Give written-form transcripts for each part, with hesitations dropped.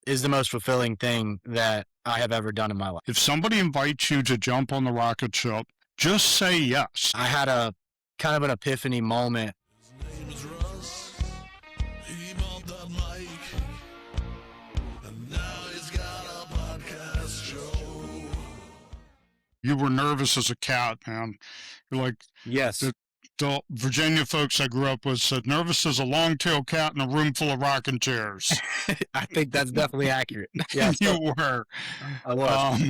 is the most fulfilling thing that I have ever done in my life. If somebody invites you to jump on the rocket ship, just say yes. I had a kind of an epiphany moment. His name is Russ. He bought that mic, and now he's got a podcast show. You were nervous as a cat, man. You're like, Yes. the Virginia folks I grew up with said, nervous as a long-tailed cat in a room full of rocking chairs. I think that's definitely accurate. Yeah, You were. I was.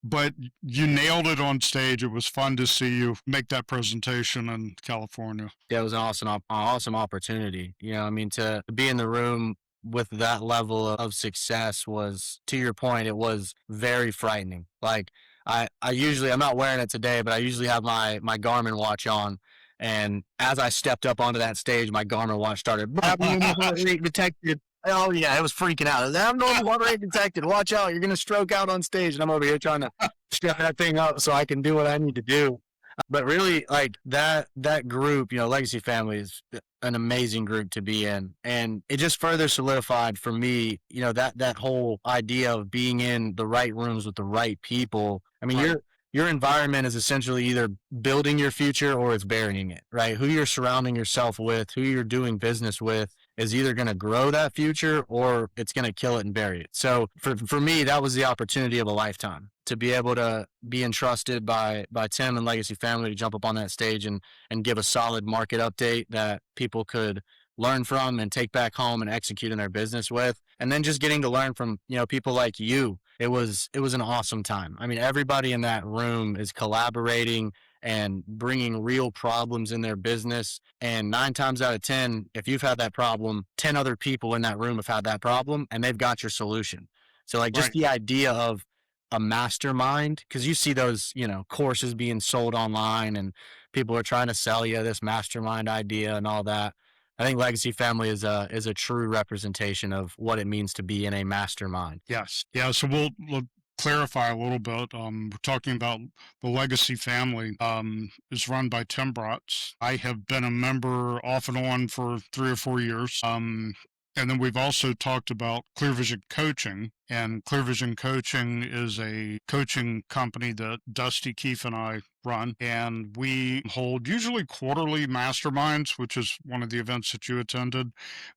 But you nailed it on stage. It was fun to see you make that presentation in California. Yeah, it was an awesome opportunity. You know, I mean, to be in the room with that level of success was, to your point, it was very frightening. Like I usually, I'm not wearing it today, but I usually have my Garmin watch on. And as I stepped up onto that stage, my Garmin watch started abnormal heart rate detected. Oh yeah, it was freaking out. Abnormal heart rate detected. Watch out, you're gonna stroke out on stage. And I'm over here trying to strap that thing up so I can do what I need to do. But really, like that group, you know, Legacy Family is an amazing group to be in, and it just further solidified for me, you know, that whole idea of being in the right rooms with the right people. I mean, Right. your environment is essentially either building your future or it's burying it, right? Who you're surrounding yourself with, who you're doing business with, is either going to grow that future or it's going to kill it and bury it. So for me, that was the opportunity of a lifetime to be able to be entrusted by Tim and Legacy Family to jump up on that stage and give a solid market update that people could learn from and take back home and execute in their business with. And then just getting to learn from, you know, people like you. It was an awesome time. I mean, everybody in that room is collaborating and bringing real problems in their business. And 9 times out of 10, if you've had that problem, 10 other people in that room have had that problem and they've got your solution. So like just Right. the idea of a mastermind, because you see those, you know, courses being sold online and people are trying to sell you this mastermind idea and all that. I think Legacy Family is a true representation of what it means to be in a mastermind. Yes. Yeah. So we'll clarify a little bit. We're talking about the Legacy Family. Is run by Tim Bratz. I have been a member off and on for 3 or 4 years. And then we've also talked about Clear Vision Coaching. And Clear Vision Coaching is a coaching company that Dusty Keefe and I run. And we hold usually quarterly masterminds, which is one of the events that you attended.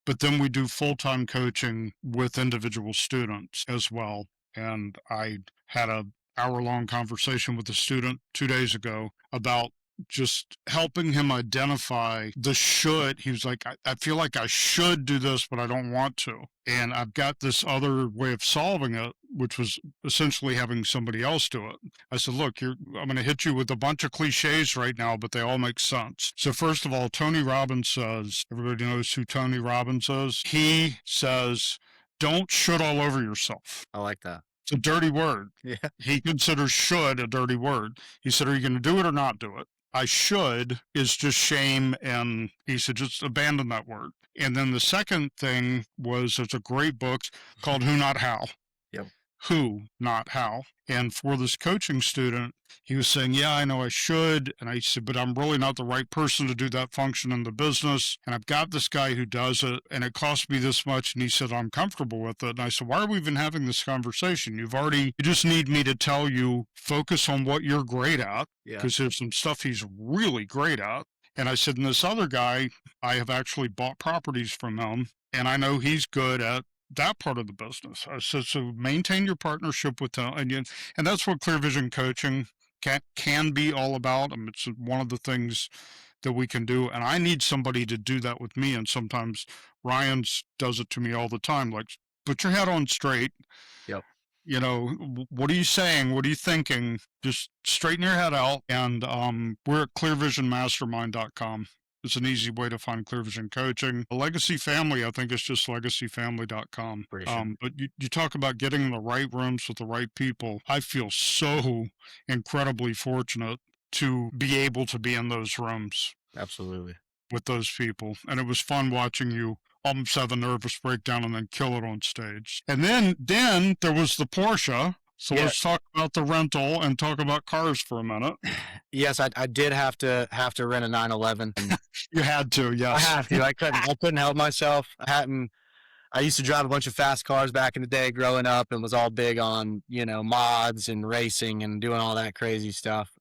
But then we do full-time coaching with individual students as well. And I had a hour-long conversation with a student 2 days ago about just helping him identify the should. He was like, I feel like I should do this, but I don't want to. And I've got this other way of solving it, which was essentially having somebody else do it. I said, look, I'm going to hit you with a bunch of cliches right now, but they all make sense. So first of all, Tony Robbins says, everybody knows who Tony Robbins is. He says, don't should all over yourself. I like that. It's a dirty word. Yeah. He considers should a dirty word. He said, are you going to do it or not do it? I should is just shame, and he said, just abandon that word. And then the second thing was, it's a great book called Who Not How. Yep. Who, not how. And for this coaching student, he was saying, yeah, I know I should. And I said, but I'm really not the right person to do that function in the business. And I've got this guy who does it, and it costs me this much. And he said, I'm comfortable with it. And I said, why are we even having this conversation? You just need me to tell you, focus on what you're great at, because there's some stuff he's really great at. And I said, and this other guy, I have actually bought properties from him, and I know he's good at that part of the business. I said, so maintain your partnership with them. And that's what Clear Vision Coaching can be all about. I mean, it's one of the things that we can do. And I need somebody to do that with me. And sometimes Ryan does it to me all the time. Like, put your head on straight. Yep. You know, what are you saying? What are you thinking? Just straighten your head out. And we're at clearvisionmastermind.com. It's an easy way to find Clear Vision Coaching. The Legacy Family, I think, is just legacyfamily.com. Sure. But you talk about getting in the right rooms with the right people. I feel so incredibly fortunate to be able to be in those rooms. Absolutely. With those people. And it was fun watching you almost have a nervous breakdown and then kill it on stage. And then there was the Porsche. So let's talk about the rental and talk about cars for a minute. Yes, I did have to rent a 911. You had to, yes. I have to. I couldn't help myself. I I used to drive a bunch of fast cars back in the day growing up and was all big on, mods and racing and doing all that crazy stuff.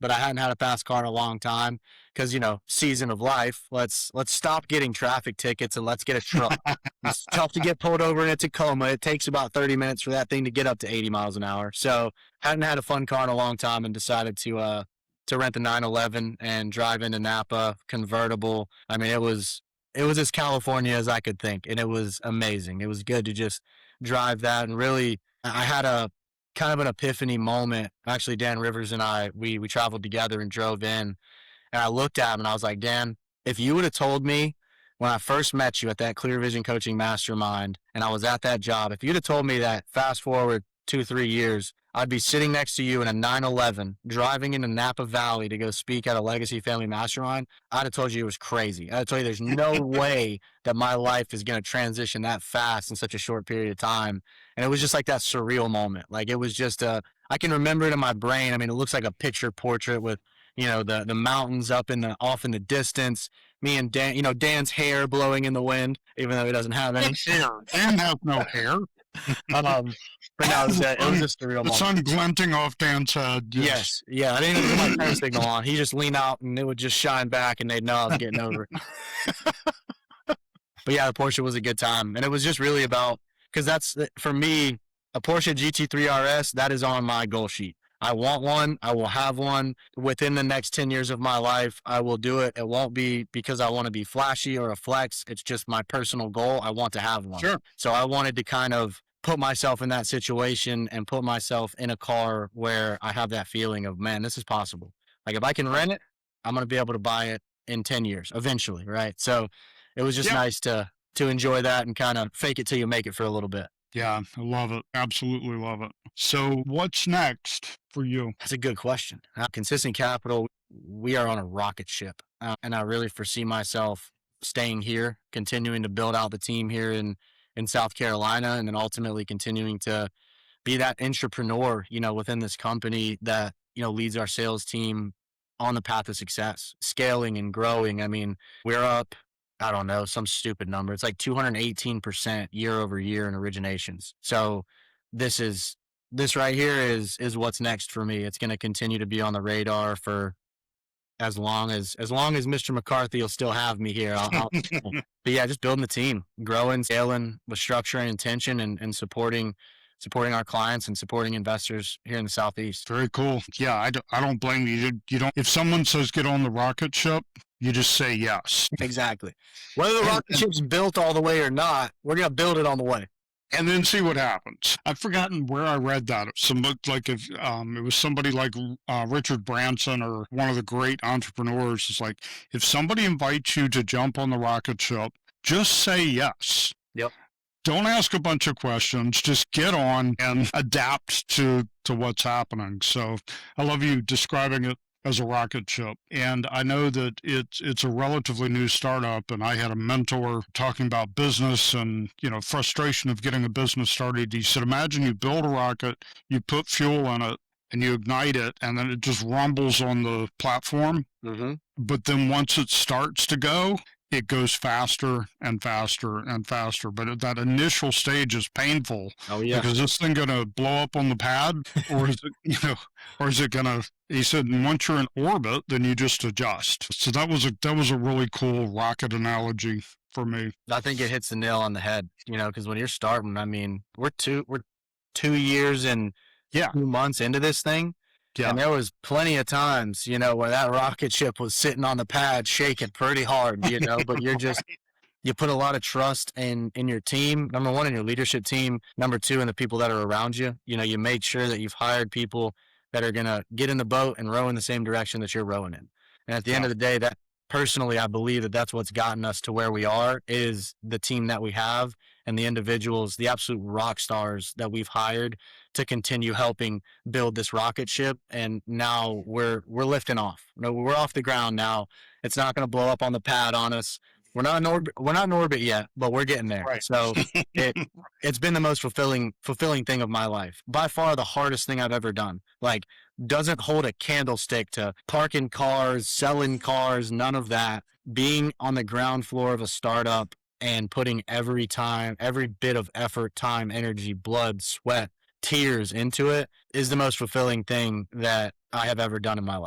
But I hadn't had a fast car in a long time because, season of life. Let's stop getting traffic tickets and let's get a truck. It's tough to get pulled over in a Tacoma. It takes about 30 minutes for that thing to get up to 80 miles an hour. So hadn't had a fun car in a long time and decided to rent the 911 and drive into Napa convertible. I mean, it was as California as I could think, and it was amazing. It was good to just drive that, and really, I had a kind of an epiphany moment. Actually, Dan Rivers and I, we traveled together and drove in, and I looked at him and I was like, Dan, if you would have told me when I first met you at that Clear Vision Coaching Mastermind, and I was at that job, if you'd have told me that fast forward 2-3 years, I'd be sitting next to you in a 911, driving into Napa Valley to go speak at a Legacy Family Mastermind, I'd have told you it was crazy. I'd told you there's no way that my life is going to transition that fast in such a short period of time. And it was just like that surreal moment. Like it was just I can remember it in my brain. I mean, it looks like a picture portrait with, the mountains off in the distance. Me and Dan, Dan's hair blowing in the wind, even though he doesn't have any. Dan has no hair. But no, it was just a real moment. The sun glinting off Dan's head. Yes. Yeah. I didn't even put my turn signal on. He just leaned out and it would just shine back and they'd know I was getting over. But yeah, the Porsche was a good time. And it was just really about, because that's, for me, a Porsche GT3 RS, that is on my goal sheet. I want one. I will have one within the next 10 years of my life. I will do it. It won't be because I want to be flashy or a flex. It's just my personal goal. I want to have one. Sure. So I wanted to kind of put myself in that situation and put myself in a car where I have that feeling of, man, this is possible. Like if I can rent it, I'm going to be able to buy it in 10 years eventually. Right. So it was just nice to enjoy that and kind of fake it till you make it for a little bit. Yeah, I love it. Absolutely love it. So what's next for you? That's a good question. Consistent Capital, we are on a rocket ship. And I really foresee myself staying here, continuing to build out the team here in South Carolina, and then ultimately continuing to be that entrepreneur, within this company that, leads our sales team on the path of success, scaling and growing. I mean, we're up, I don't know, some stupid number. It's like 218% year over year in originations. So this right here is what's next for me. It's going to continue to be on the radar for as long as Mr. McCarthy will still have me here. But yeah, just building the team, growing, scaling with structure and intention, and supporting our clients and supporting investors here in the Southeast. Very cool. Yeah, I don't blame you. You don't. If someone says get on the rocket ship, you just say yes. Exactly. Whether the rocket ship's built all the way or not, we're gonna build it on the way. And then see what happens. I've forgotten where I read that. If it was somebody like Richard Branson or one of the great entrepreneurs. It's like, if somebody invites you to jump on the rocket ship, just say yes. Yep. Don't ask a bunch of questions. Just get on and adapt to what's happening. So I love you describing it as a rocket ship. And I know that it's a relatively new startup, and I had a mentor talking about business and, frustration of getting a business started. He said, imagine you build a rocket, you put fuel in it, and you ignite it, and then it just rumbles on the platform. Mm-hmm. But then once it starts to go, it goes faster and faster and faster. But that initial stage is painful. Oh, yeah. Because this thing going to blow up on the pad, or is it, or is it going to, he said, once you're in orbit, then you just adjust. So that was a really cool rocket analogy for me. I think it hits the nail on the head, because when you're starting, I mean, we're 2 years and 2 months into this thing. Yeah. And there was plenty of times, where that rocket ship was sitting on the pad shaking pretty hard, but you put a lot of trust in your team. Number one, in your leadership team. Number two, in the people that are around you. You make sure that you've hired people that are going to get in the boat and row in the same direction that you're rowing in. And at the end of the day, that personally, I believe that that's what's gotten us to where we are, is the team that we have and the individuals, the absolute rock stars that we've hired to continue helping build this rocket ship. And now we're lifting off. We're off the ground now. It's not going to blow up on the pad on us. We're not in orbit yet, but we're getting there. Right. So it's been the most fulfilling thing of my life. By far the hardest thing I've ever done. Like, doesn't hold a candlestick to parking cars, selling cars, none of that. Being on the ground floor of a startup and putting every bit of effort, time, energy, blood, sweat, tears into it is the most fulfilling thing that I have ever done in my life.